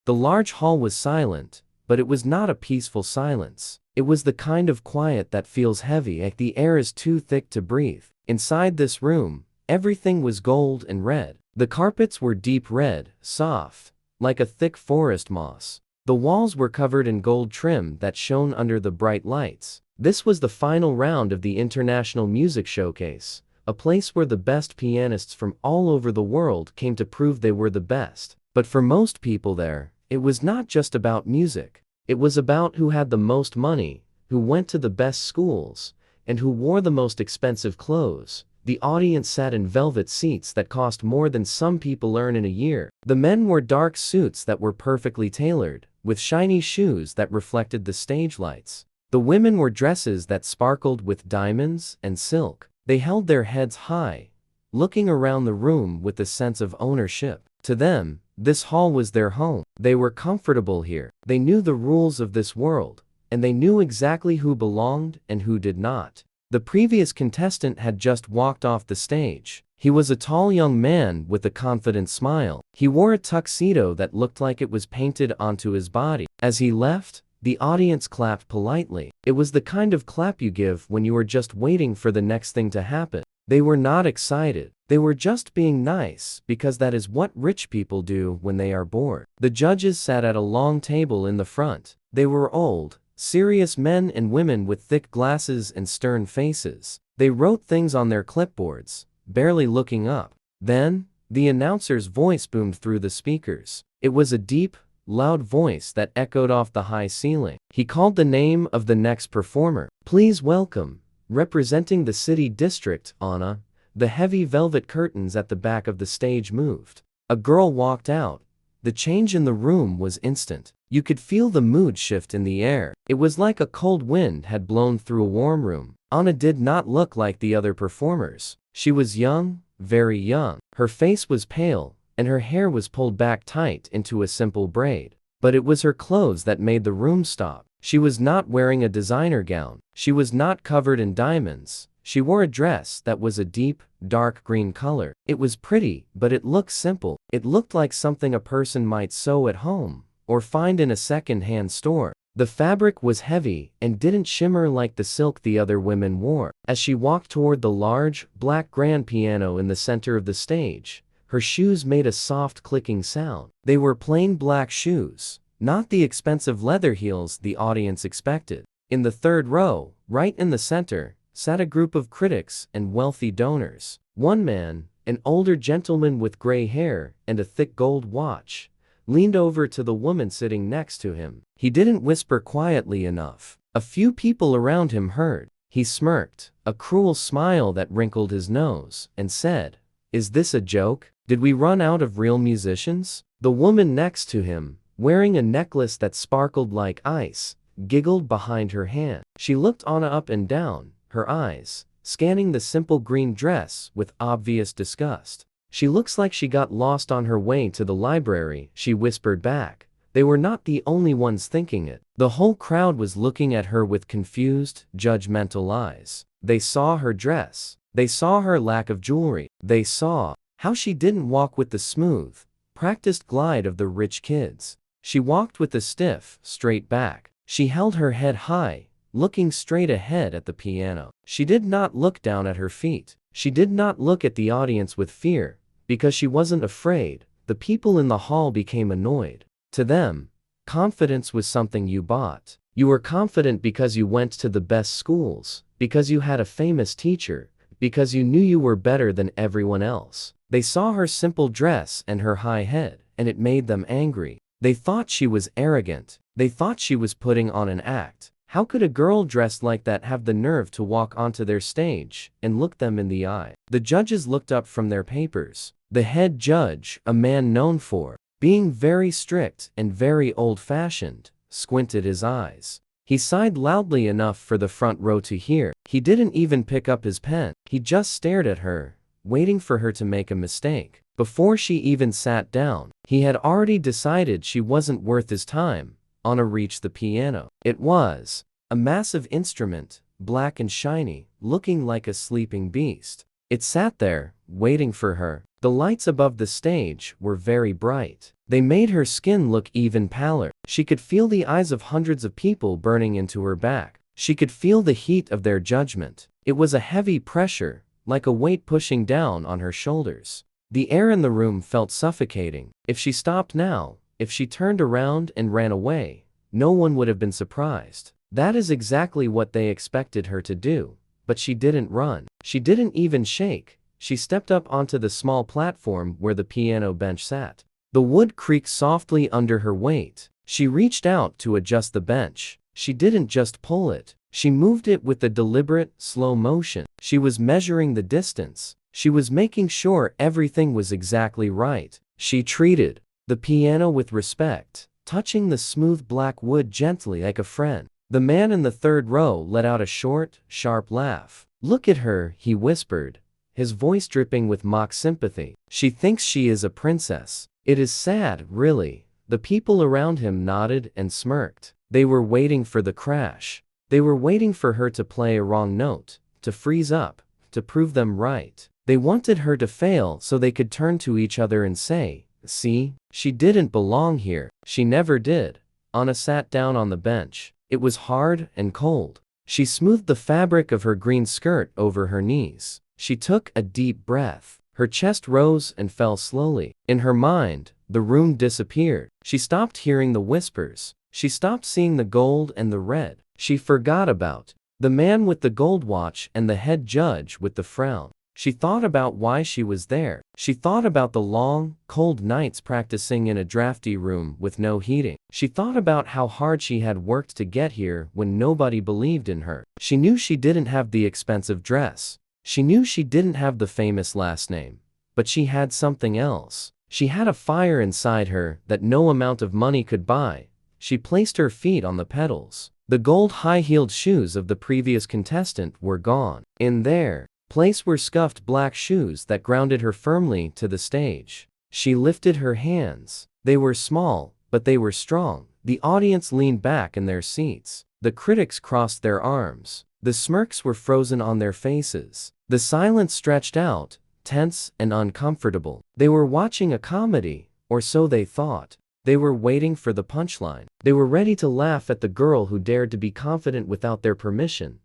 The large hall was silent, but it was not a peaceful silence. It was the kind of quiet that feels heavy like the air is too thick to breathe. Inside this room, everything was gold and red. The carpets were deep red, soft, like a thick forest moss. The walls were covered in gold trim that shone under the bright lights. This was the final round of the International Music Showcase, a place where the best pianists from all over the world came to prove they were the best. But for most people there, it was not just about music. It was about who had the most money, who went to the best schools, and who wore the most expensive clothes. The audience sat in velvet seats that cost more than some people earn in a year. The men wore dark suits that were perfectly tailored, with shiny shoes that reflected the stage lights. The women wore dresses that sparkled with diamonds and silk. They held their heads high, looking around the room with a sense of ownership. To them, this hall was their home. They were comfortable here. They knew the rules of this world, and they knew exactly who belonged and who did not. The previous contestant had just walked off the stage. He was a tall young man with a confident smile. He wore a tuxedo that looked like it was painted onto his body. As he left, the audience clapped politely. It was the kind of clap you give when you are just waiting for the next thing to happen. They were not excited. They were just being nice, because that is what rich people do when they are bored. The judges sat at a long table in the front. They were old, serious men and women with thick glasses and stern faces. They wrote things on their clipboards, barely looking up. Then, the announcer's voice boomed through the speakers. It was a deep, loud voice that echoed off the high ceiling. He called the name of the next performer. Please welcome, representing the city district, Anna. The heavy velvet curtains at the back of the stage moved. A girl walked out. The change in the room was instant. You could feel the mood shift in the air. It was like a cold wind had blown through a warm room. Anna did not look like the other performers. She was young, very young. Her face was pale, and her hair was pulled back tight into a simple braid. But it was her clothes that made the room stop. She was not wearing a designer gown. She was not covered in diamonds. She wore a dress that was a deep, dark green color. It was pretty, but it looked simple. It looked like something a person might sew at home, or find in a second-hand store. The fabric was heavy and didn't shimmer like the silk the other women wore. As she walked toward the large, black grand piano in the center of the stage, her shoes made a soft clicking sound. They were plain black shoes, not the expensive leather heels the audience expected. In the third row, right in the center, sat a group of critics and wealthy donors. One man, an older gentleman with gray hair and a thick gold watch, leaned over to the woman sitting next to him. He didn't whisper quietly enough. A few people around him heard. He smirked, a cruel smile that wrinkled his nose, and said, "Is this a joke? Did we run out of real musicians?" The woman next to him, wearing a necklace that sparkled like ice, giggled behind her hand. She looked Anna up and down, her eyes scanning the simple green dress with obvious disgust. "She looks like she got lost on her way to the library," she whispered back. They were not the only ones thinking it. The whole crowd was looking at her with confused, judgmental eyes. They saw her dress. They saw her lack of jewelry. They saw how she didn't walk with the smooth, practiced glide of the rich kids. She walked with a stiff, straight back. She held her head high, looking straight ahead at the piano. She did not look down at her feet. She did not look at the audience with fear, because she wasn't afraid. The people in the hall became annoyed. To them, confidence was something you bought. You were confident because you went to the best schools, because you had a famous teacher, because you knew you were better than everyone else. They saw her simple dress and her high head, and it made them angry. They thought she was arrogant. They thought she was putting on an act. How could a girl dressed like that have the nerve to walk onto their stage and look them in the eye? The judges looked up from their papers. The head judge, a man known for being very strict and very old-fashioned, squinted his eyes. He sighed loudly enough for the front row to hear. He didn't even pick up his pen. He just stared at her, waiting for her to make a mistake. Before she even sat down, he had already decided she wasn't worth his time. Anna reached the piano. It was a massive instrument, black and shiny, looking like a sleeping beast. It sat there, waiting for her. The lights above the stage were very bright. They made her skin look even paler. She could feel the eyes of hundreds of people burning into her back. She could feel the heat of their judgment. It was a heavy pressure, like a weight pushing down on her shoulders. The air in the room felt suffocating. If she stopped now, if she turned around and ran away, no one would have been surprised. That is exactly what they expected her to do. But she didn't run. She didn't even shake. She stepped up onto the small platform where the piano bench sat. The wood creaked softly under her weight. She reached out to adjust the bench. She didn't just pull it. She moved it with a deliberate, slow motion. She was measuring the distance. She was making sure everything was exactly right. She treated the piano with respect, touching the smooth black wood gently like a friend. The man in the third row let out a short, sharp laugh. "Look at her," he whispered, his voice dripping with mock sympathy. "She thinks she is a princess. It is sad, really." The people around him nodded and smirked. They were waiting for the crash. They were waiting for her to play a wrong note, to freeze up, to prove them right. They wanted her to fail so they could turn to each other and say, "See, she didn't belong here." She never did. Anna sat down on the bench. It was hard and cold. She smoothed the fabric of her green skirt over her knees. She took a deep breath. Her chest rose and fell slowly. In her mind, the room disappeared. She stopped hearing the whispers. She stopped seeing the gold and the red. She forgot about the man with the gold watch and the head judge with the frown. She thought about why she was there. She thought about the long, cold nights practicing in a drafty room with no heating. She thought about how hard she had worked to get here when nobody believed in her. She knew she didn't have the expensive dress. She knew she didn't have the famous last name. But she had something else. She had a fire inside her that no amount of money could buy. She placed her feet on the pedals. The gold high-heeled shoes of the previous contestant were gone. In their place were scuffed black shoes that grounded her firmly to the stage. She lifted her hands. They were small, but they were strong. The audience leaned back in their seats. The critics crossed their arms. The smirks were frozen on their faces. The silence stretched out, tense and uncomfortable. They were watching a comedy, or so they thought. They were waiting for the punchline. They were ready to laugh at the girl who dared to be confident without their permission.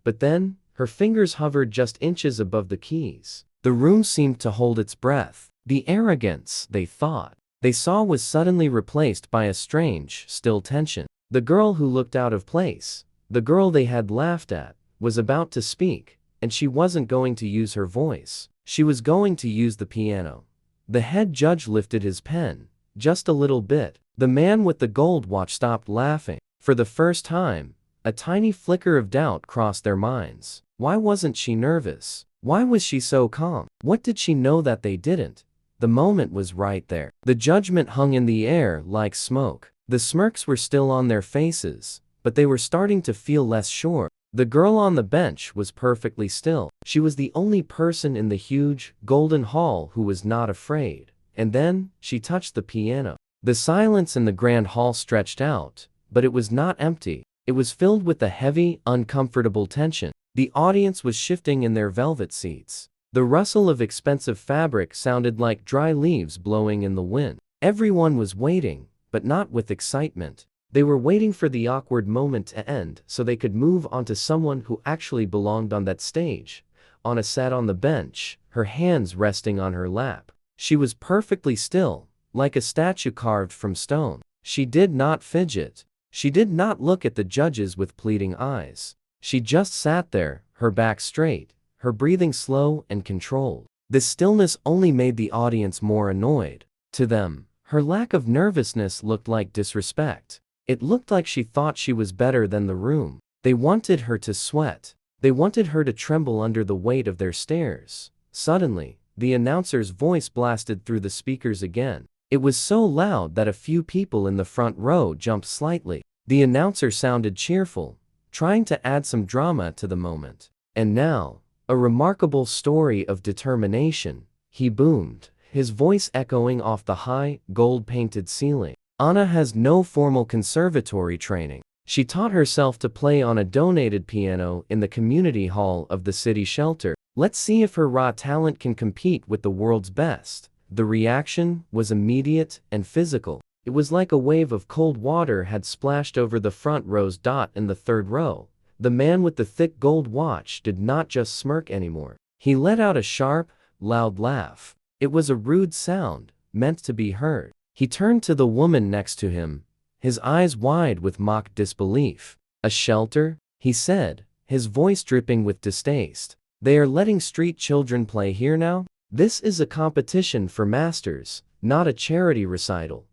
But then, her fingers hovered just inches above the keys. The room seemed to hold its breath. The arrogance, they thought, they saw was suddenly replaced by a strange, still tension. The girl who looked out of place, the girl they had laughed at, was about to speak, and she wasn't going to use her voice. She was going to use the piano. The head judge lifted his pen, just a little bit. The man with the gold watch stopped laughing. For the first time, a tiny flicker of doubt crossed their minds. Why wasn't she nervous? Why was she so calm? What did she know that they didn't? The moment was right there. The judgment hung in the air like smoke. The smirks were still on their faces, but they were starting to feel less sure. The girl on the bench was perfectly still. She was the only person in the huge, golden hall who was not afraid. And then, she touched the piano. The silence in the grand hall stretched out, but it was not empty. It was filled with a heavy, uncomfortable tension. The audience was shifting in their velvet seats. The rustle of expensive fabric sounded like dry leaves blowing in the wind. Everyone was waiting, but not with excitement. They were waiting for the awkward moment to end so they could move on to someone who actually belonged on that stage. Anna sat on the bench, her hands resting on her lap. She was perfectly still, like a statue carved from stone. She did not fidget. She did not look at the judges with pleading eyes. She just sat there, her back straight, her breathing slow and controlled. This stillness only made the audience more annoyed. To them, her lack of nervousness looked like disrespect. It looked like she thought she was better than the room. They wanted her to sweat. They wanted her to tremble under the weight of their stares. Suddenly, the announcer's voice blasted through the speakers again. It was so loud that a few people in the front row jumped slightly. The announcer sounded cheerful, trying to add some drama to the moment. And now, a remarkable story of determination, he boomed, his voice echoing off the high, gold-painted ceiling. Anna has no formal conservatory training. She taught herself to play on a donated piano in the community hall of the city shelter. Let's see if her raw talent can compete with the world's best. The reaction was immediate and physical. It was like a wave of cold water had splashed over the front row's dot in the third row. The man with the thick gold watch did not just smirk anymore. He let out a sharp, loud laugh. It was a rude sound, meant to be heard. He turned to the woman next to him, his eyes wide with mock disbelief. "A shelter?" he said, his voice dripping with distaste. "They are letting street children play here now? This is a competition for masters, not a charity recital."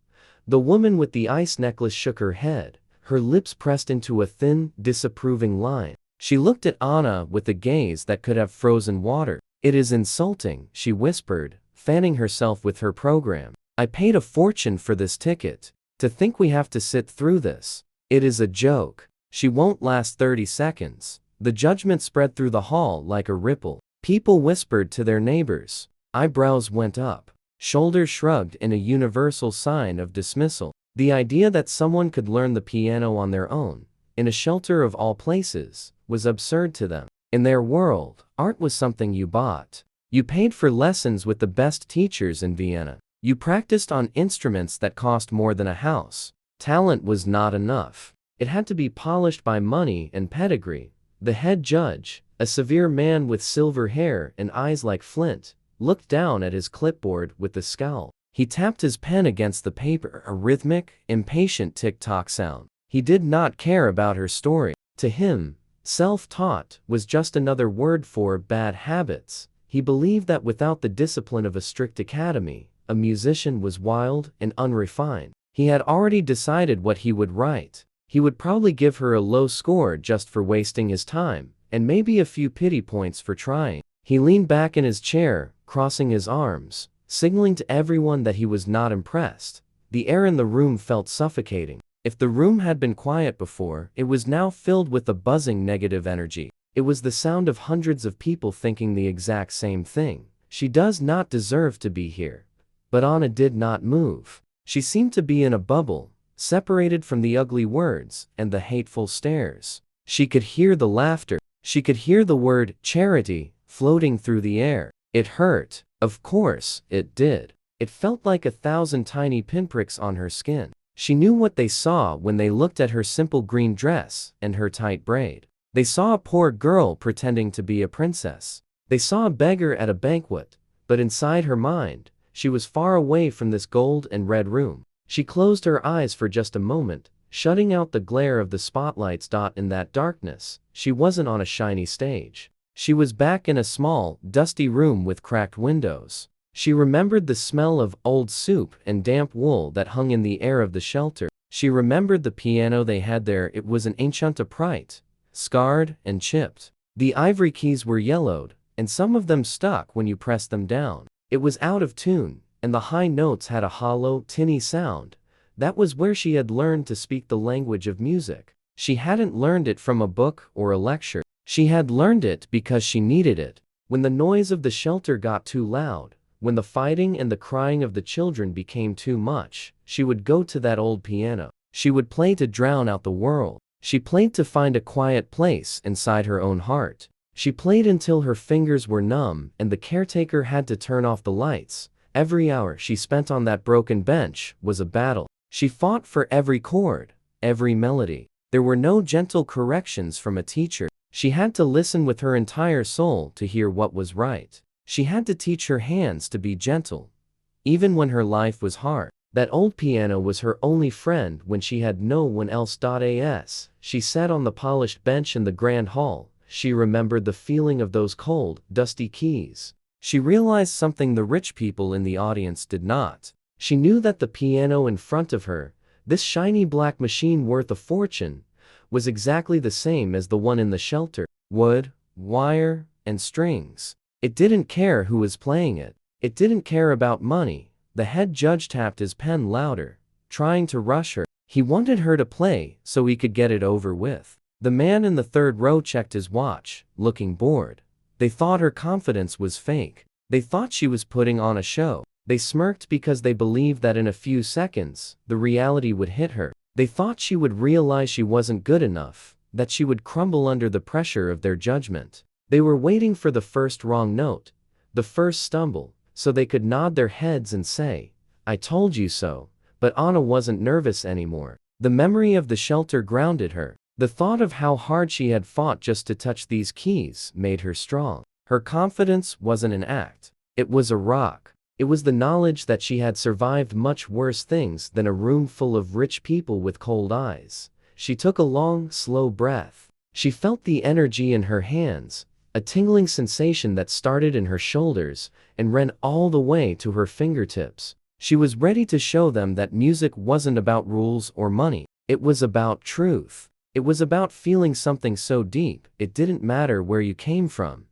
The woman with the ice necklace shook her head, her lips pressed into a thin, disapproving line. She looked at Anna with a gaze that could have frozen water. "It is insulting," she whispered, fanning herself with her program. "I paid a fortune for this ticket. To think we have to sit through this. It is a joke. She won't last 30 seconds. The judgment spread through the hall like a ripple. People whispered to their neighbors. Eyebrows went up. Shoulders shrugged in a universal sign of dismissal. The idea that someone could learn the piano on their own, in a shelter of all places, was absurd to them. In their world, art was something you bought. You paid for lessons with the best teachers in Vienna. You practiced on instruments that cost more than a house. Talent was not enough. It had to be polished by money and pedigree. The head judge, a severe man with silver hair and eyes like flint, looked down at his clipboard with a scowl. He tapped his pen against the paper, a rhythmic, impatient tick-tock sound. He did not care about her story. To him, self-taught was just another word for bad habits. He believed that without the discipline of a strict academy, a musician was wild and unrefined. He had already decided what he would write. He would probably give her a low score just for wasting his time, and maybe a few pity points for trying. He leaned back in his chair, crossing his arms, signaling to everyone that he was not impressed. The air in the room felt suffocating. If the room had been quiet before, it was now filled with a buzzing negative energy. It was the sound of hundreds of people thinking the exact same thing. She does not deserve to be here. But Anna did not move. She seemed to be in a bubble, separated from the ugly words and the hateful stares. She could hear the laughter. She could hear the word charity floating through the air. It hurt. Of course, it did. It felt like 1,000 tiny pinpricks on her skin. She knew what they saw when they looked at her simple green dress and her tight braid. They saw a poor girl pretending to be a princess. They saw a beggar at a banquet, but inside her mind, she was far away from this gold and red room. She closed her eyes for just a moment, shutting out the glare of the spotlights. In that darkness, she wasn't on a shiny stage. She was back in a small, dusty room with cracked windows. She remembered the smell of old soup and damp wool that hung in the air of the shelter. She remembered the piano they had there. It was an ancient upright, scarred and chipped. The ivory keys were yellowed, and some of them stuck when you pressed them down. It was out of tune, and the high notes had a hollow, tinny sound. That was where she had learned to speak the language of music. She hadn't learned it from a book or a lecture. She had learned it because she needed it. When the noise of the shelter got too loud, when the fighting and the crying of the children became too much, she would go to that old piano. She would play to drown out the world. She played to find a quiet place inside her own heart. She played until her fingers were numb and the caretaker had to turn off the lights. Every hour she spent on that broken bench was a battle. She fought for every chord, every melody. There were no gentle corrections from a teacher. She had to listen with her entire soul to hear what was right. She had to teach her hands to be gentle, even when her life was hard. That old piano was her only friend when she had no one else. As she sat on the polished bench in the grand hall, she remembered the feeling of those cold, dusty keys. She realized something the rich people in the audience did not. She knew that the piano in front of her, this shiny black machine worth a fortune, was exactly the same as the one in the shelter. Wood, wire, and strings. It didn't care who was playing it. It didn't care about money. The head judge tapped his pen louder, trying to rush her. He wanted her to play so he could get it over with. The man in the third row checked his watch, looking bored. They thought her confidence was fake. They thought she was putting on a show. They smirked because they believed that in a few seconds, the reality would hit her. They thought she would realize she wasn't good enough, that she would crumble under the pressure of their judgment. They were waiting for the first wrong note, the first stumble, so they could nod their heads and say, "I told you so." But Anna wasn't nervous anymore. The memory of the shelter grounded her. The thought of how hard she had fought just to touch these keys made her strong. Her confidence wasn't an act. It was a rock. It was the knowledge that she had survived much worse things than a room full of rich people with cold eyes. She took a long, slow breath. She felt the energy in her hands, a tingling sensation that started in her shoulders and ran all the way to her fingertips. She was ready to show them that music wasn't about rules or money. It was about truth. It was about feeling something so deep, it didn't matter where you came from.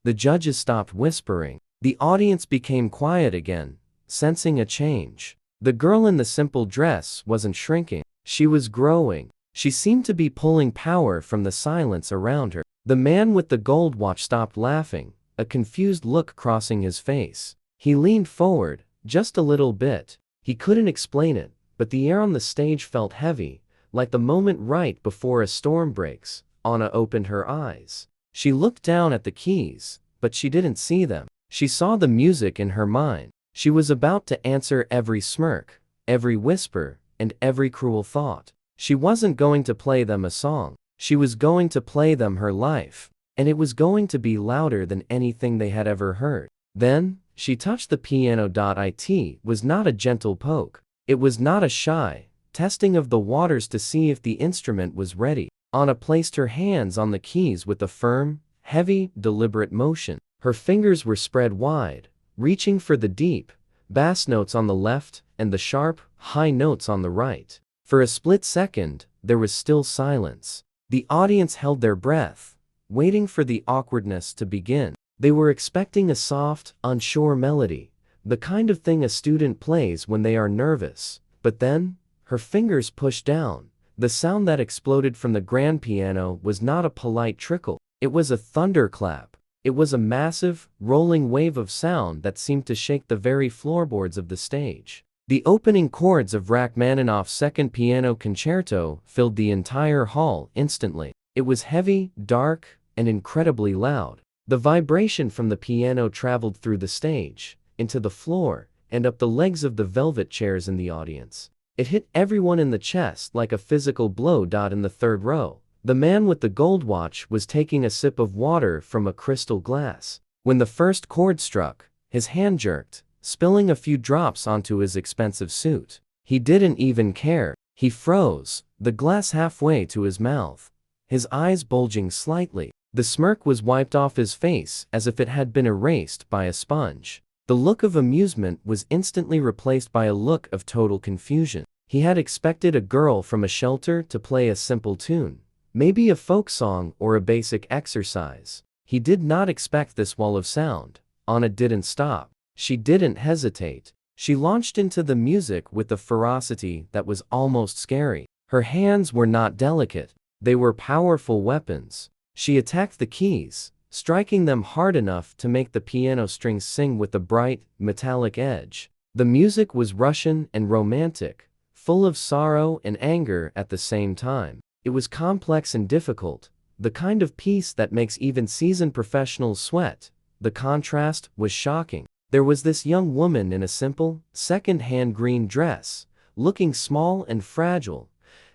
The judges stopped whispering. The audience became quiet again, sensing a change. The girl in the simple dress wasn't shrinking. She was growing. She seemed to be pulling power from the silence around her. The man with the gold watch stopped laughing, a confused look crossing his face. He leaned forward, just a little bit. He couldn't explain it, but the air on the stage felt heavy, like the moment right before a storm breaks. Anna opened her eyes. She looked down at the keys, but she didn't see them. She saw the music in her mind. She was about to answer every smirk, every whisper, and every cruel thought. She wasn't going to play them a song. She was going to play them her life. And it was going to be louder than anything they had ever heard. Then, she touched the piano. It was not a gentle poke. It was not a shy testing of the waters to see if the instrument was ready. Anna placed her hands on the keys with a firm, heavy, deliberate motion. Her fingers were spread wide, reaching for the deep, bass notes on the left and the sharp, high notes on the right. For a split second, there was still silence. The audience held their breath, waiting for the awkwardness to begin. They were expecting a soft, unsure melody, the kind of thing a student plays when they are nervous. But then, her fingers pushed down. The sound that exploded from the grand piano was not a polite trickle. It was a thunderclap. It was a massive, rolling wave of sound that seemed to shake the very floorboards of the stage. The opening chords of Rachmaninoff's Second Piano Concerto filled the entire hall instantly. It was heavy, dark, and incredibly loud. The vibration from the piano traveled through the stage, into the floor, and up the legs of the velvet chairs in the audience. It hit everyone in the chest like a physical blow. In the third row, the man with the gold watch was taking a sip of water from a crystal glass. When the first chord struck, his hand jerked, spilling a few drops onto his expensive suit. He didn't even care. He froze, the glass halfway to his mouth, his eyes bulging slightly. The smirk was wiped off his face as if it had been erased by a sponge. The look of amusement was instantly replaced by a look of total confusion. He had expected a girl from a shelter to play a simple tune, maybe a folk song or a basic exercise. He did not expect this wall of sound. Anna didn't stop. She didn't hesitate. She launched into the music with a ferocity that was almost scary. Her hands were not delicate. They were powerful weapons. She attacked the keys, striking them hard enough to make the piano strings sing with a bright, metallic edge. The music was Russian and romantic, full of sorrow and anger at the same time. It was complex and difficult, the kind of piece that makes even seasoned professionals sweat. The contrast was shocking. There was this young woman in a simple, second-hand green dress, looking small and fragile,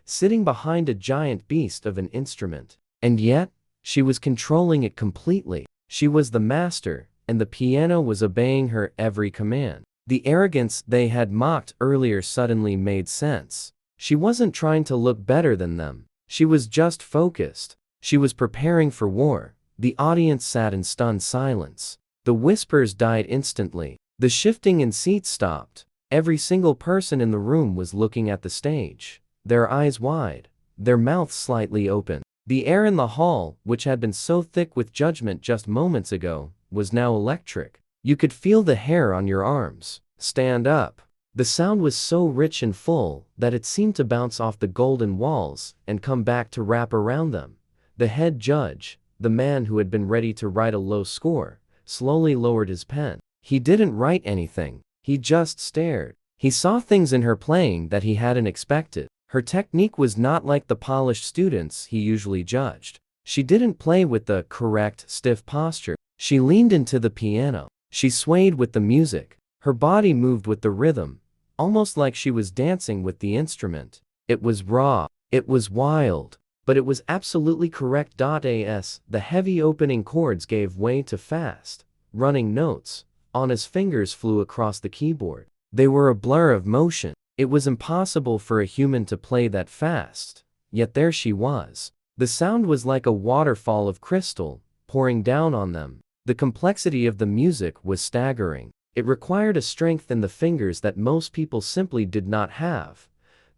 sitting behind a giant beast of an instrument. And yet, she was controlling it completely. She was the master, and the piano was obeying her every command. The arrogance they had mocked earlier suddenly made sense. She wasn't trying to look better than them. She was just focused. She was preparing for war. The audience sat in stunned silence. The whispers died instantly. The shifting in seats stopped. Every single person in the room was looking at the stage, their eyes wide, their mouths slightly open. The air in the hall, which had been so thick with judgment just moments ago, was now electric. You could feel the hair on your arms stand up. The sound was so rich and full that it seemed to bounce off the golden walls and come back to wrap around them. The head judge, the man who had been ready to write a low score, slowly lowered his pen. He didn't write anything. He just stared. He saw things in her playing that he hadn't expected. Her technique was not like the polished students he usually judged. She didn't play with the correct, stiff posture. She leaned into the piano. She swayed with the music. Her body moved with the rhythm, almost like she was dancing with the instrument. It was raw. It was wild. But it was absolutely correct. As the heavy opening chords gave way to fast, running notes, Anna's fingers flew across the keyboard. They were a blur of motion. It was impossible for a human to play that fast. Yet there she was. The sound was like a waterfall of crystal, pouring down on them. The complexity of the music was staggering. It required a strength in the fingers that most people simply did not have.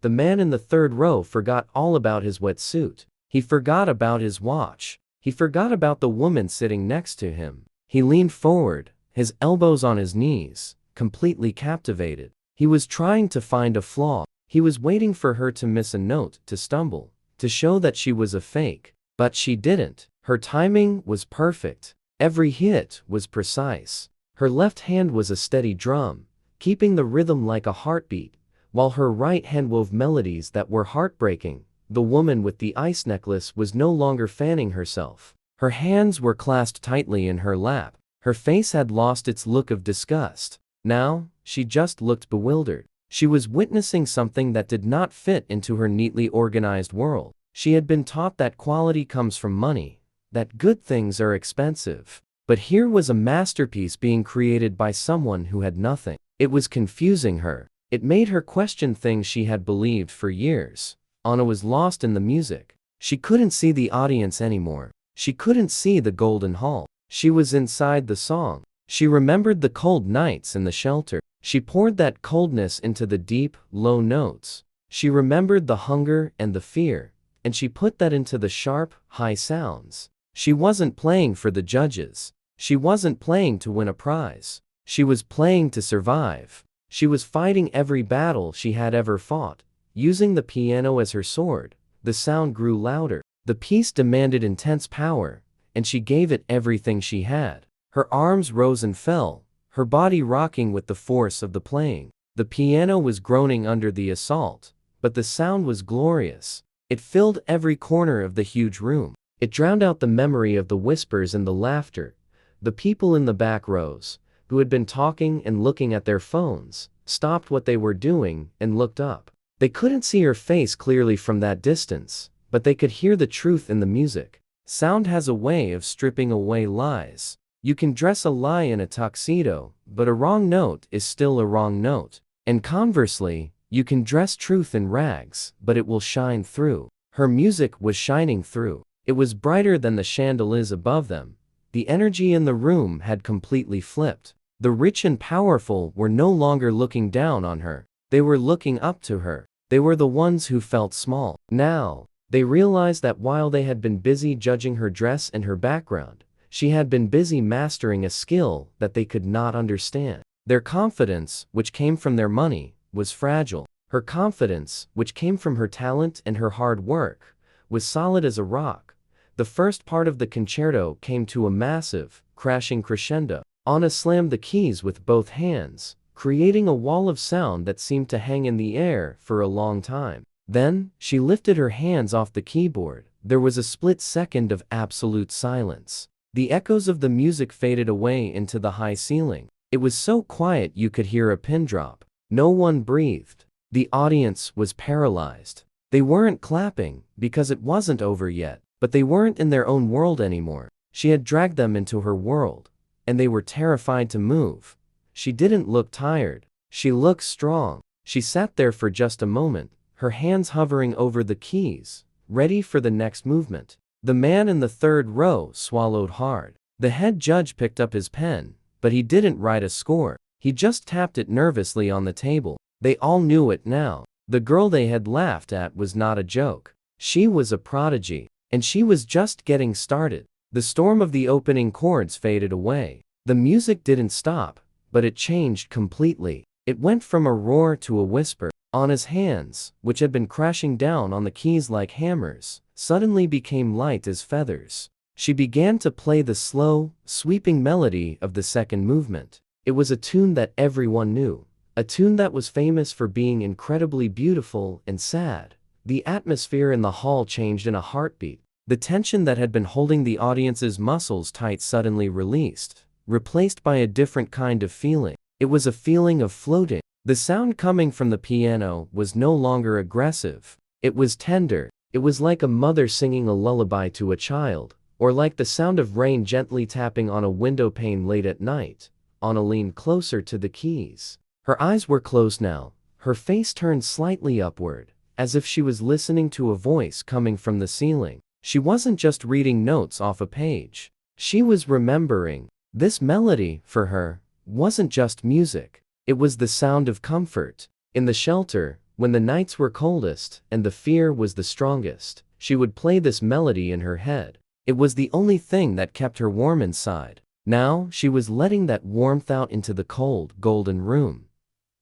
The man in the third row forgot all about his wetsuit. He forgot about his watch. He forgot about the woman sitting next to him. He leaned forward, his elbows on his knees, completely captivated. He was trying to find a flaw. He was waiting for her to miss a note, to stumble, to show that she was a fake. But she didn't. Her timing was perfect. Every hit was precise. Her left hand was a steady drum, keeping the rhythm like a heartbeat, while her right hand wove melodies that were heartbreaking. The woman with the ice necklace was no longer fanning herself. Her hands were clasped tightly in her lap. Her face had lost its look of disgust. Now, she just looked bewildered. She was witnessing something that did not fit into her neatly organized world. She had been taught that quality comes from money, that good things are expensive. But here was a masterpiece being created by someone who had nothing. It was confusing her. It made her question things she had believed for years. Anna was lost in the music. She couldn't see the audience anymore. She couldn't see the golden hall. She was inside the song. She remembered the cold nights in the shelter. She poured that coldness into the deep, low notes. She remembered the hunger and the fear, and she put that into the sharp, high sounds. She wasn't playing for the judges. She wasn't playing to win a prize. She was playing to survive. She was fighting every battle she had ever fought, using the piano as her sword. The sound grew louder. The piece demanded intense power, and she gave it everything she had. Her arms rose and fell, her body rocking with the force of the playing. The piano was groaning under the assault, but the sound was glorious. It filled every corner of the huge room. It drowned out the memory of the whispers and the laughter. The people in the back rows, who had been talking and looking at their phones, stopped what they were doing and looked up. They couldn't see her face clearly from that distance, but they could hear the truth in the music. Sound has a way of stripping away lies. You can dress a lie in a tuxedo, but a wrong note is still a wrong note. And conversely, you can dress truth in rags, but it will shine through. Her music was shining through. It was brighter than the chandeliers above them. The energy in the room had completely flipped. The rich and powerful were no longer looking down on her. They were looking up to her. They were the ones who felt small. Now, they realized that while they had been busy judging her dress and her background, she had been busy mastering a skill that they could not understand. Their confidence, which came from their money, was fragile. Her confidence, which came from her talent and her hard work, was solid as a rock. The first part of the concerto came to a massive, crashing crescendo. Anna slammed the keys with both hands, creating a wall of sound that seemed to hang in the air for a long time. Then, she lifted her hands off the keyboard. There was a split second of absolute silence. The echoes of the music faded away into the high ceiling. It was so quiet you could hear a pin drop. No one breathed. The audience was paralyzed. They weren't clapping, because it wasn't over yet, but they weren't in their own world anymore. She had dragged them into her world, and they were terrified to move. She didn't look tired. She looked strong. She sat there for just a moment, her hands hovering over the keys, ready for the next movement. The man in the third row swallowed hard. The head judge picked up his pen, but he didn't write a score. He just tapped it nervously on the table. They all knew it now. The girl they had laughed at was not a joke. She was a prodigy, and she was just getting started. The storm of the opening chords faded away. The music didn't stop, but it changed completely. It went from a roar to a whisper. Anna's hands, which had been crashing down on the keys like hammers, suddenly became light as feathers. She began to play the slow, sweeping melody of the second movement. It was a tune that everyone knew, a tune that was famous for being incredibly beautiful and sad. The atmosphere in the hall changed in a heartbeat. The tension that had been holding the audience's muscles tight suddenly released, replaced by a different kind of feeling. It was a feeling of floating. The sound coming from the piano was no longer aggressive. It was tender. It was like a mother singing a lullaby to a child, or like the sound of rain gently tapping on a window pane late at night. Anna leaned closer to the keys. Her eyes were closed now, her face turned slightly upward, as if she was listening to a voice coming from the ceiling. She wasn't just reading notes off a page. She was remembering. This melody, for her, wasn't just music. It was the sound of comfort. In the shelter, when the nights were coldest and the fear was the strongest, she would play this melody in her head. It was the only thing that kept her warm inside. Now, she was letting that warmth out into the cold, golden room.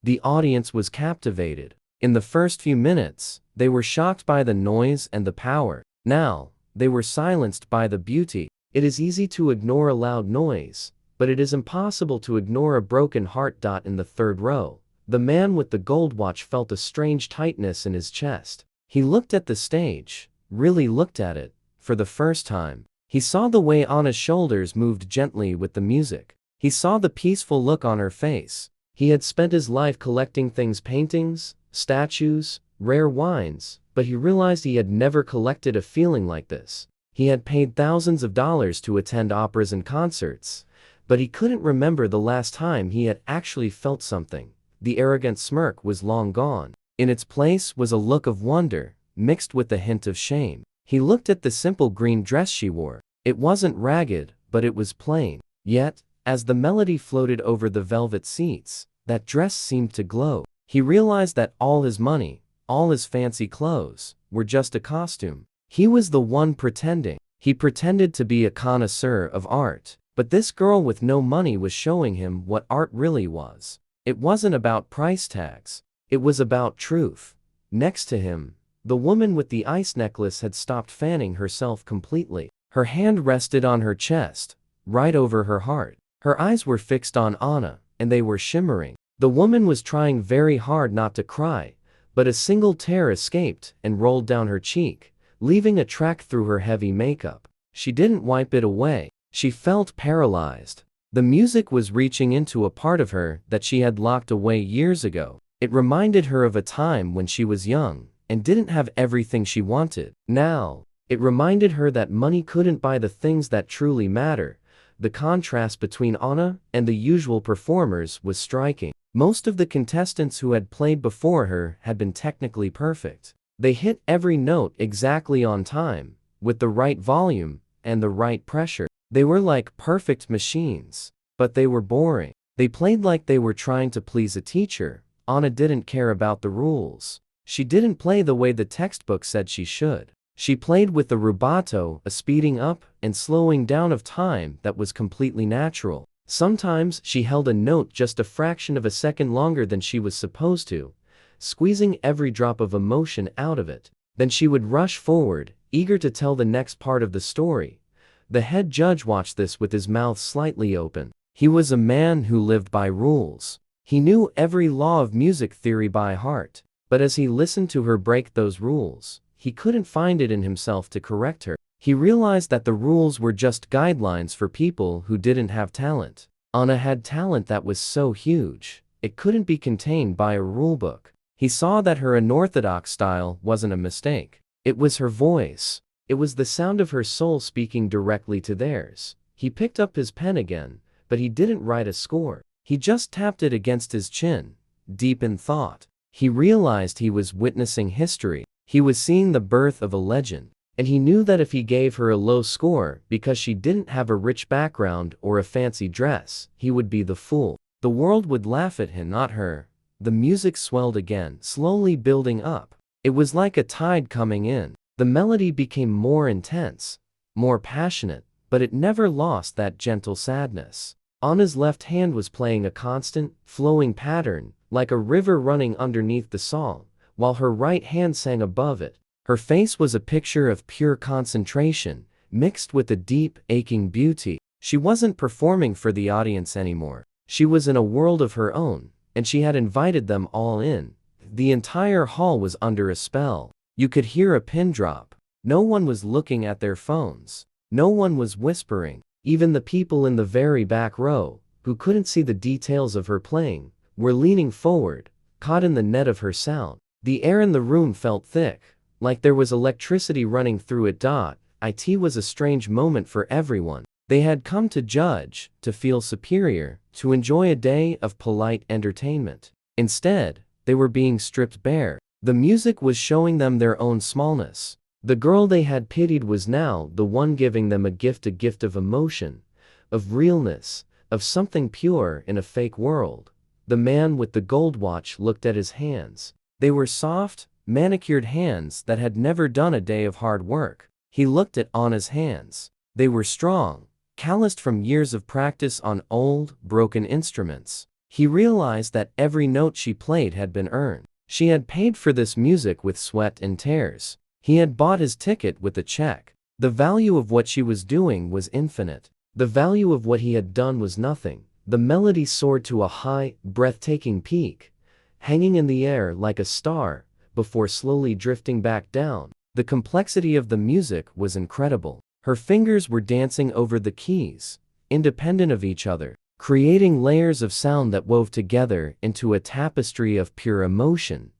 The audience was captivated. In the first few minutes, they were shocked by the noise and the power. Now, they were silenced by the beauty. It is easy to ignore a loud noise, but it is impossible to ignore a broken heart. In the third row, the man with the gold watch felt a strange tightness in his chest. He looked at the stage, really looked at it, for the first time. He saw the way Anna's shoulders moved gently with the music. He saw the peaceful look on her face. He had spent his life collecting things, paintings, statues, rare wines, but he realized he had never collected a feeling like this. He had paid thousands of dollars to attend operas and concerts, but he couldn't remember the last time he had actually felt something. The arrogant smirk was long gone. In its place was a look of wonder, mixed with a hint of shame. He looked at the simple green dress she wore. It wasn't ragged, but it was plain. Yet, as the melody floated over the velvet seats, that dress seemed to glow. He realized that all his money, all his fancy clothes, were just a costume. He was the one pretending. He pretended to be a connoisseur of art, but this girl with no money was showing him what art really was. It wasn't about price tags. It was about truth. Next to him, the woman with the ice necklace had stopped fanning herself completely. Her hand rested on her chest, right over her heart. Her eyes were fixed on Anna, and they were shimmering. The woman was trying very hard not to cry, but a single tear escaped and rolled down her cheek, leaving a track through her heavy makeup. She didn't wipe it away. She felt paralyzed. The music was reaching into a part of her that she had locked away years ago. It reminded her of a time when she was young and didn't have everything she wanted. Now, it reminded her that money couldn't buy the things that truly matter. The contrast between Anna and the usual performers was striking. Most of the contestants who had played before her had been technically perfect. They hit every note exactly on time, with the right volume and the right pressure. They were like perfect machines, but they were boring. They played like they were trying to please a teacher. Anna didn't care about the rules. She didn't play the way the textbook said she should. She played with the rubato, a speeding up and slowing down of time that was completely natural. Sometimes she held a note just a fraction of a second longer than she was supposed to, squeezing every drop of emotion out of it. Then she would rush forward, eager to tell the next part of the story. The head judge watched this with his mouth slightly open. He was a man who lived by rules. He knew every law of music theory by heart, but as he listened to her break those rules, he couldn't find it in himself to correct her. He realized that the rules were just guidelines for people who didn't have talent. Anna had talent that was so huge, it couldn't be contained by a rulebook. He saw that her unorthodox style wasn't a mistake. It was her voice. It was the sound of her soul speaking directly to theirs. He picked up his pen again, but he didn't write a score. He just tapped it against his chin, deep in thought. He realized he was witnessing history. He was seeing the birth of a legend. And he knew that if he gave her a low score because she didn't have a rich background or a fancy dress, he would be the fool. The world would laugh at him, not her. The music swelled again, slowly building up. It was like a tide coming in. The melody became more intense, more passionate, but it never lost that gentle sadness. Anna's left hand was playing a constant, flowing pattern, like a river running underneath the song, while her right hand sang above it. Her face was a picture of pure concentration, mixed with a deep, aching beauty. She wasn't performing for the audience anymore. She was in a world of her own, and she had invited them all in. The entire hall was under a spell. You could hear a pin drop. No one was looking at their phones. No one was whispering. Even the people in the very back row, who couldn't see the details of her playing, were leaning forward, caught in the net of her sound. The air in the room felt thick, like there was electricity running through it. It was a strange moment for everyone. They had come to judge, to feel superior, to enjoy a day of polite entertainment. Instead, they were being stripped bare. The music was showing them their own smallness. The girl they had pitied was now the one giving them a gift of emotion, of realness, of something pure in a fake world. The man with the gold watch looked at his hands. They were soft, manicured hands that had never done a day of hard work. He looked at Anna's hands. They were strong, calloused from years of practice on old, broken instruments. He realized that every note she played had been earned. She had paid for this music with sweat and tears. He had bought his ticket with a check. The value of what she was doing was infinite. The value of what he had done was nothing. The melody soared to a high, breathtaking peak, hanging in the air like a star, before slowly drifting back down. The complexity of the music was incredible. Her fingers were dancing over the keys, independent of each other, creating layers of sound that wove together into a tapestry of pure emotion.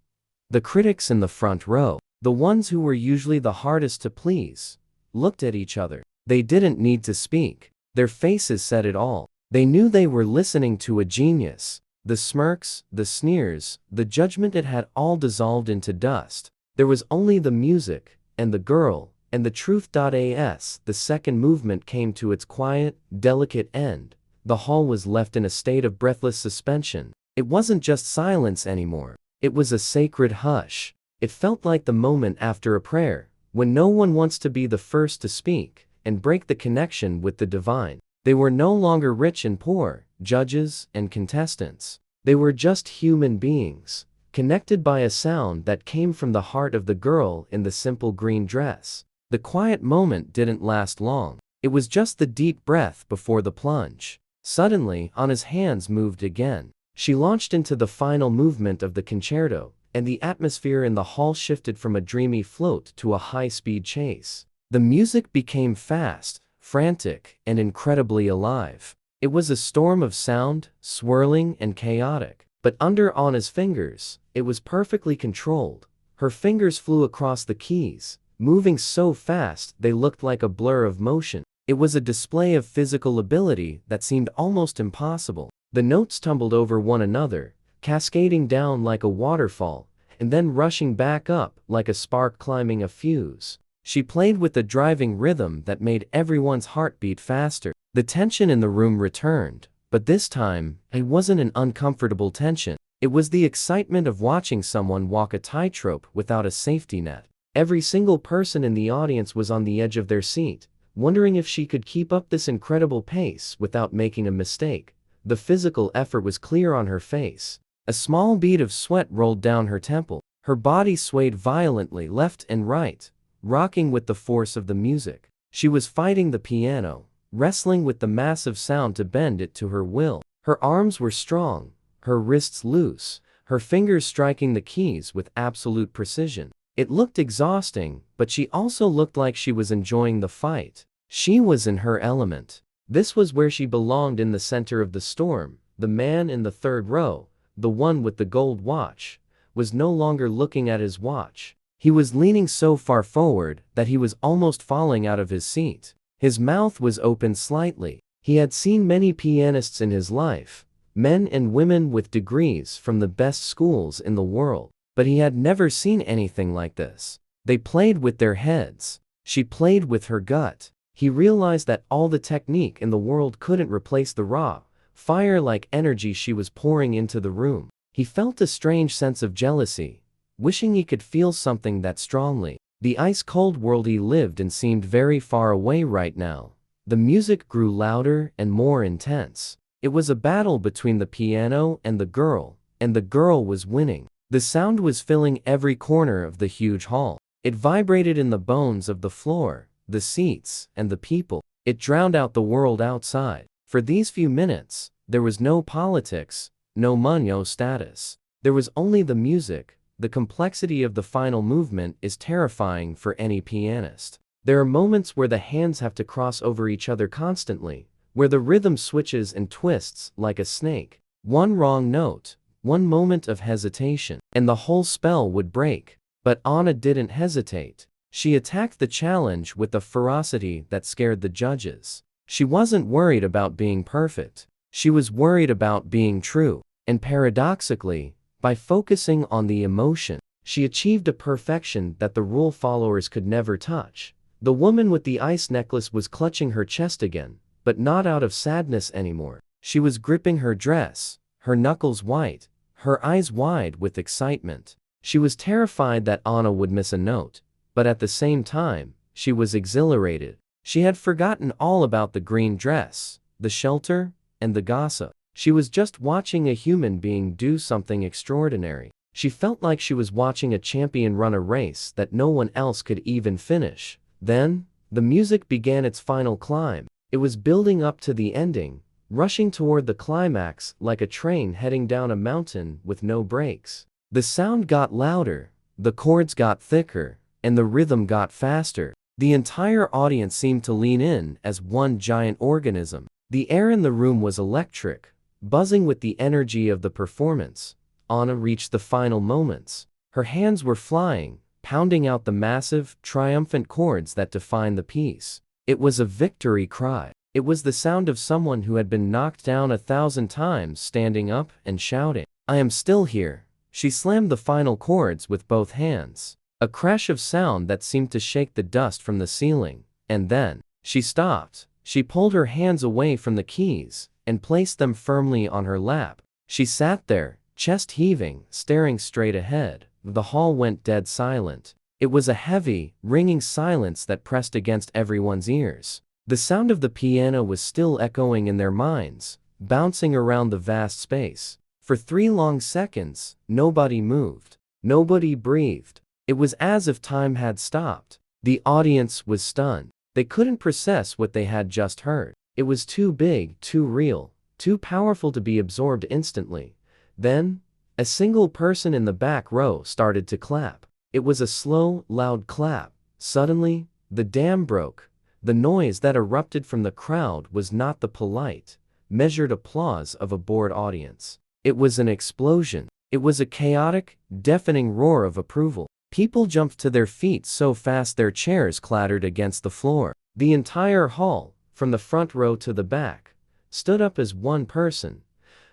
The critics in the front row, the ones who were usually the hardest to please, looked at each other. They didn't need to speak. Their faces said it all. They knew they were listening to a genius. The smirks, the sneers, the judgment, it had all dissolved into dust. There was only the music, and the girl, and the truth. The second movement came to its quiet, delicate end. The hall was left in a state of breathless suspension. It wasn't just silence anymore. It was a sacred hush. It felt like the moment after a prayer, when no one wants to be the first to speak and break the connection with the divine. They were no longer rich and poor, judges and contestants. They were just human beings, connected by a sound that came from the heart of the girl in the simple green dress. The quiet moment didn't last long. It was just the deep breath before the plunge. Suddenly, Anna's hands moved again. She launched into the final movement of the concerto, and the atmosphere in the hall shifted from a dreamy float to a high-speed chase. The music became fast, frantic, and incredibly alive. It was a storm of sound, swirling and chaotic. But under Anna's fingers, it was perfectly controlled. Her fingers flew across the keys, moving so fast they looked like a blur of motion. It was a display of physical ability that seemed almost impossible. The notes tumbled over one another, cascading down like a waterfall, and then rushing back up like a spark climbing a fuse. She played with a driving rhythm that made everyone's heart beat faster. The tension in the room returned, but this time, it wasn't an uncomfortable tension. It was the excitement of watching someone walk a tightrope without a safety net. Every single person in the audience was on the edge of their seat, wondering if she could keep up this incredible pace without making a mistake. The physical effort was clear on her face. A small bead of sweat rolled down her temple. Her body swayed violently left and right, rocking with the force of the music. She was fighting the piano, wrestling with the massive sound to bend it to her will. Her arms were strong, her wrists loose, her fingers striking the keys with absolute precision. It looked exhausting, but she also looked like she was enjoying the fight. She was in her element. This was where she belonged, in the center of the storm. The man in the third row, the one with the gold watch, was no longer looking at his watch. He was leaning so far forward that he was almost falling out of his seat. His mouth was open slightly. He had seen many pianists in his life, men and women with degrees from the best schools in the world, but he had never seen anything like this. They played with their heads. She played with her gut. He realized that all the technique in the world couldn't replace the raw, fire-like energy she was pouring into the room. He felt a strange sense of jealousy, wishing he could feel something that strongly. The ice-cold world he lived in seemed very far away right now. The music grew louder and more intense. It was a battle between the piano and the girl was winning. The sound was filling every corner of the huge hall. It vibrated in the bones of the floor, the seats, and the people. It drowned out the world outside. For these few minutes, there was no politics, no money, no status. There was only the music, the complexity of the final movement is terrifying for any pianist. There are moments where the hands have to cross over each other constantly, where the rhythm switches and twists like a snake. One wrong note, one moment of hesitation, and the whole spell would break. But Anna didn't hesitate. She attacked the challenge with a ferocity that scared the judges. She wasn't worried about being perfect. She was worried about being true. And paradoxically, by focusing on the emotion, she achieved a perfection that the rule followers could never touch. The woman with the ice necklace was clutching her chest again, but not out of sadness anymore. She was gripping her dress, her knuckles white, her eyes wide with excitement. She was terrified that Anna would miss a note, but at the same time, she was exhilarated. She had forgotten all about the green dress, the shelter, and the gossip. She was just watching a human being do something extraordinary. She felt like she was watching a champion run a race that no one else could even finish. Then, the music began its final climb. It was building up to the ending, rushing toward the climax like a train heading down a mountain with no brakes. The sound got louder, the chords got thicker, and the rhythm got faster. The entire audience seemed to lean in as one giant organism. The air in the room was electric, buzzing with the energy of the performance. Anna reached the final moments. Her hands were flying, pounding out the massive, triumphant chords that defined the piece. It was a victory cry. It was the sound of someone who had been knocked down 1,000 times standing up and shouting, "I am still here." She slammed the final chords with both hands. A crash of sound that seemed to shake the dust from the ceiling. And then, she stopped. She pulled her hands away from the keys and placed them firmly on her lap. She sat there, chest heaving, staring straight ahead. The hall went dead silent. It was a heavy, ringing silence that pressed against everyone's ears. The sound of the piano was still echoing in their minds, bouncing around the vast space. For 3 long seconds, nobody moved. Nobody breathed. It was as if time had stopped. The audience was stunned. They couldn't process what they had just heard. It was too big, too real, too powerful to be absorbed instantly. Then, a single person in the back row started to clap. It was a slow, loud clap. Suddenly, the dam broke. The noise that erupted from the crowd was not the polite, measured applause of a bored audience. It was an explosion. It was a chaotic, deafening roar of approval. People jumped to their feet so fast their chairs clattered against the floor. The entire hall, from the front row to the back, stood up as one person.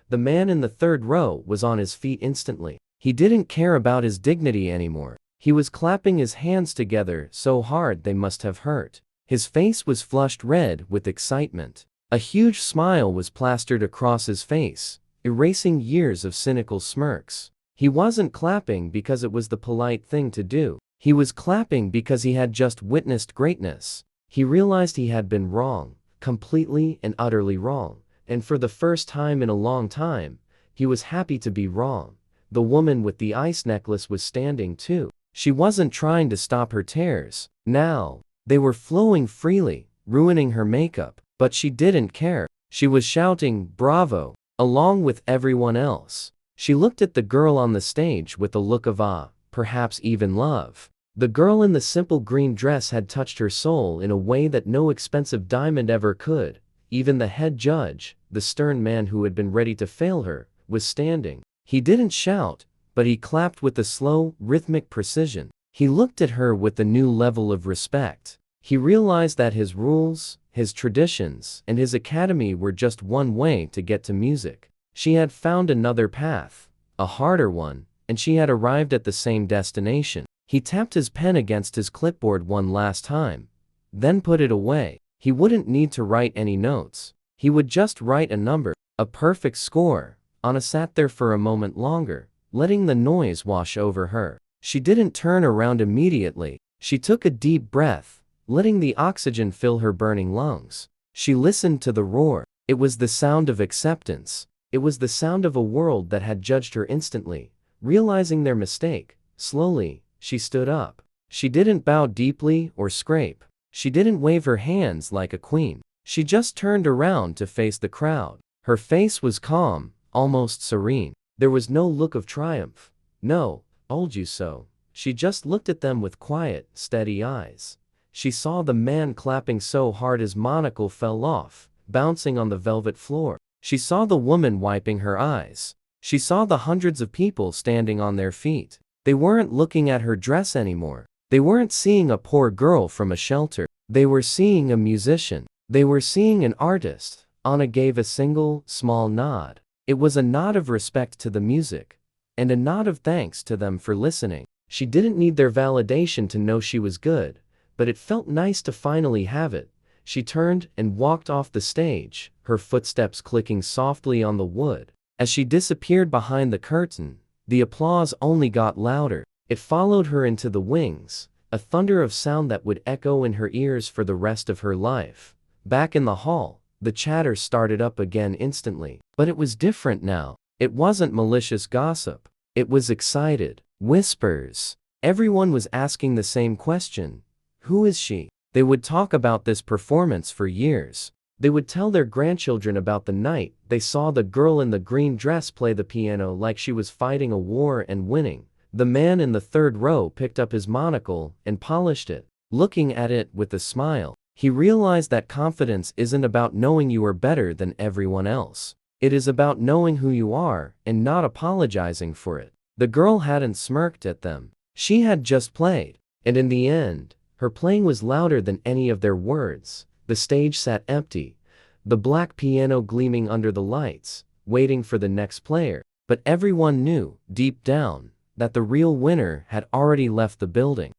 The man in the third row was on his feet instantly. He didn't care about his dignity anymore. He was clapping his hands together so hard they must have hurt. His face was flushed red with excitement. A huge smile was plastered across his face, erasing years of cynical smirks. He wasn't clapping because it was the polite thing to do. He was clapping because he had just witnessed greatness. He realized he had been wrong, completely and utterly wrong. And for the first time in a long time, he was happy to be wrong. The woman with the ice necklace was standing too. She wasn't trying to stop her tears. Now, they were flowing freely, ruining her makeup. But she didn't care. She was shouting, "Bravo," along with everyone else. She looked at the girl on the stage with a look of awe, perhaps even love. The girl in the simple green dress had touched her soul in a way that no expensive diamond ever could. Even the head judge, the stern man who had been ready to fail her, was standing. He didn't shout, but he clapped with a slow, rhythmic precision. He looked at her with a new level of respect. He realized that his rules, his traditions, and his academy were just one way to get to music. She had found another path, a harder one, and she had arrived at the same destination. He tapped his pen against his clipboard one last time, then put it away. He wouldn't need to write any notes. He would just write a number, a perfect score. Anna sat there for a moment longer, letting the noise wash over her. She didn't turn around immediately. She took a deep breath, letting the oxygen fill her burning lungs. She listened to the roar. It was the sound of acceptance. It was the sound of a world that had judged her instantly. Realizing their mistake, slowly, she stood up. She didn't bow deeply or scrape. She didn't wave her hands like a queen. She just turned around to face the crowd. Her face was calm, almost serene. There was no look of triumph. No, Told you so. She just looked at them with quiet, steady eyes. She saw the man clapping so hard his monocle fell off, bouncing on the velvet floor. She saw the woman wiping her eyes. She saw the hundreds of people standing on their feet. They weren't looking at her dress anymore. They weren't seeing a poor girl from a shelter. They were seeing a musician. They were seeing an artist. Anna gave a single, small nod. It was a nod of respect to the music, and a nod of thanks to them for listening. She didn't need their validation to know she was good, but it felt nice to finally have it. She turned and walked off the stage, her footsteps clicking softly on the wood. As she disappeared behind the curtain, the applause only got louder. It followed her into the wings, a thunder of sound that would echo in her ears for the rest of her life. Back in the hall, the chatter started up again instantly. But it was different now. It wasn't malicious gossip. It was excited whispers. Everyone was asking the same question. Who is she? They would talk about this performance for years. They would tell their grandchildren about the night they saw the girl in the green dress play the piano like she was fighting a war and winning. The man in the third row picked up his monocle and polished it, looking at it with a smile. He realized that confidence isn't about knowing you are better than everyone else. It is about knowing who you are and not apologizing for it. The girl hadn't smirked at them. She had just played. And in the end, her playing was louder than any of their words. The stage sat empty, the black piano gleaming under the lights, waiting for the next player. But everyone knew, deep down, that the real winner had already left the building.